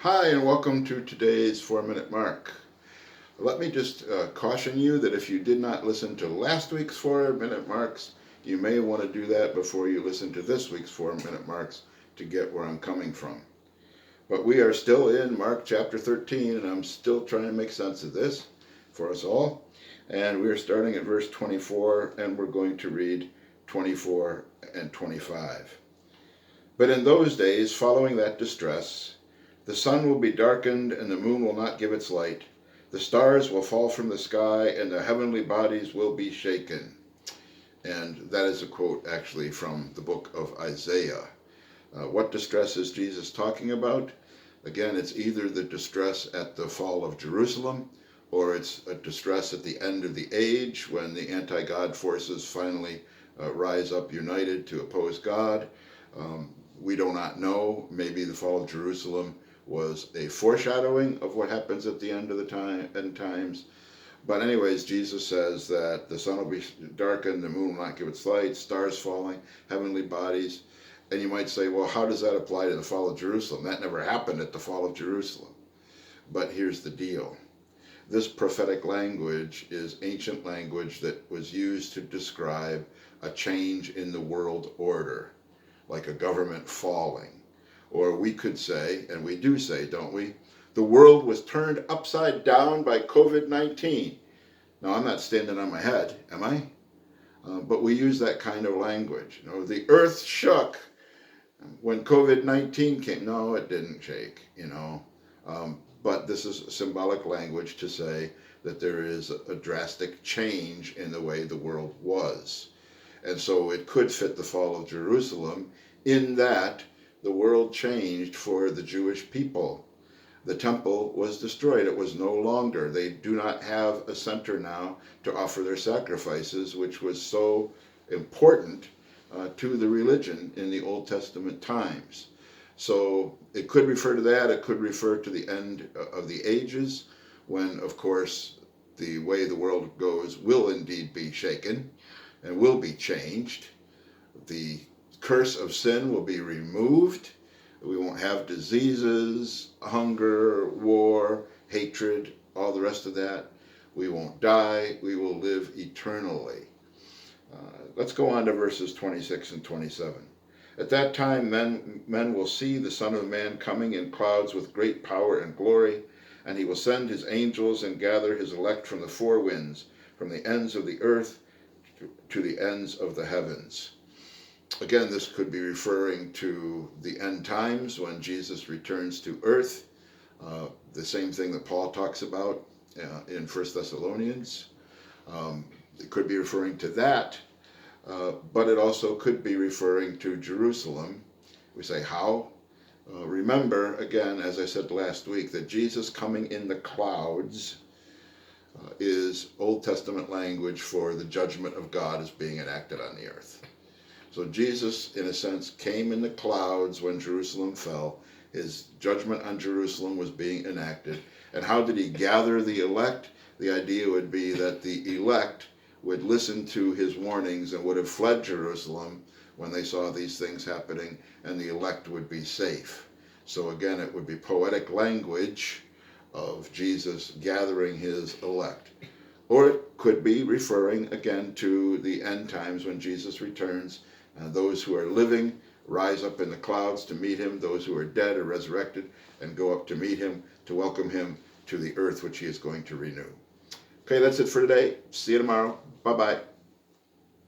Hi, and welcome to today's 4 Minute Mark. Let me just caution you that if you did not listen to last week's 4 Minute Marks, you may want to do that before you listen to this week's 4 Minute Marks to get where I'm coming from. But we are still in Mark chapter 13, and I'm still trying to make sense of this for us all. And we are starting at verse 24, and we're going to read 24 and 25. But in those days, following that distress, the sun will be darkened, and the moon will not give its light. The stars will fall from the sky, and the heavenly bodies will be shaken. And that is a quote actually from the book of Isaiah. What distress is Jesus talking about? Again, it's either the distress at the fall of Jerusalem, or it's a distress at the end of the age when the anti-God forces finally rise up united to oppose God. We do not know. Maybe the fall of Jerusalem was a foreshadowing of what happens at the end of the end times. But anyways, Jesus says that the sun will be darkened, the moon will not give its light, stars falling, heavenly bodies. And you might say, well, how does that apply to the fall of Jerusalem? That never happened at the fall of Jerusalem. But here's the deal. This prophetic language is ancient language that was used to describe a change in the world order, like a government falling. Or we could say, and we do say, don't we? The world was turned upside down by COVID-19. Now, I'm not standing on my head, am I? But we use that kind of language. You know, the earth shook when COVID-19 came. No, it didn't shake, But this is symbolic language to say that there is a drastic change in the way the world was. And so it could fit the fall of Jerusalem in that the world changed for the Jewish people. The temple was destroyed. It was no longer. They do not have a center now to offer their sacrifices, which was so important to the religion in the Old Testament times. So it could refer to that. It could refer to the end of the ages when, of course, the way the world goes will indeed be shaken and will be changed. The curse of sin will be removed. We won't have diseases, hunger, war, hatred, all the rest of that. We won't die. We will live eternally. Let's go on to verses 26 and 27. At that time, men will see the Son of Man coming in clouds with great power and glory, and he will send his angels and gather his elect from the four winds, from the ends of the earth to the ends of the heavens. Again, this could be referring to the end times when Jesus returns to earth, the same thing that Paul talks about in 1 Thessalonians. It could be referring to that, but it also could be referring to Jerusalem. We say, how? Remember, again, as I said last week, that Jesus coming in the clouds is Old Testament language for the judgment of God as being enacted on the earth. So Jesus, in a sense, came in the clouds when Jerusalem fell. His judgment on Jerusalem was being enacted. And how did he gather the elect? The idea would be that the elect would listen to his warnings and would have fled Jerusalem when they saw these things happening, and the elect would be safe. So again, it would be poetic language of Jesus gathering his elect. Or it could be referring again to the end times when Jesus returns. Those who are living rise up in the clouds to meet him. Those who are dead are resurrected and go up to meet him, to welcome him to the earth which he is going to renew. Okay, that's it for today. See you tomorrow. Bye-bye.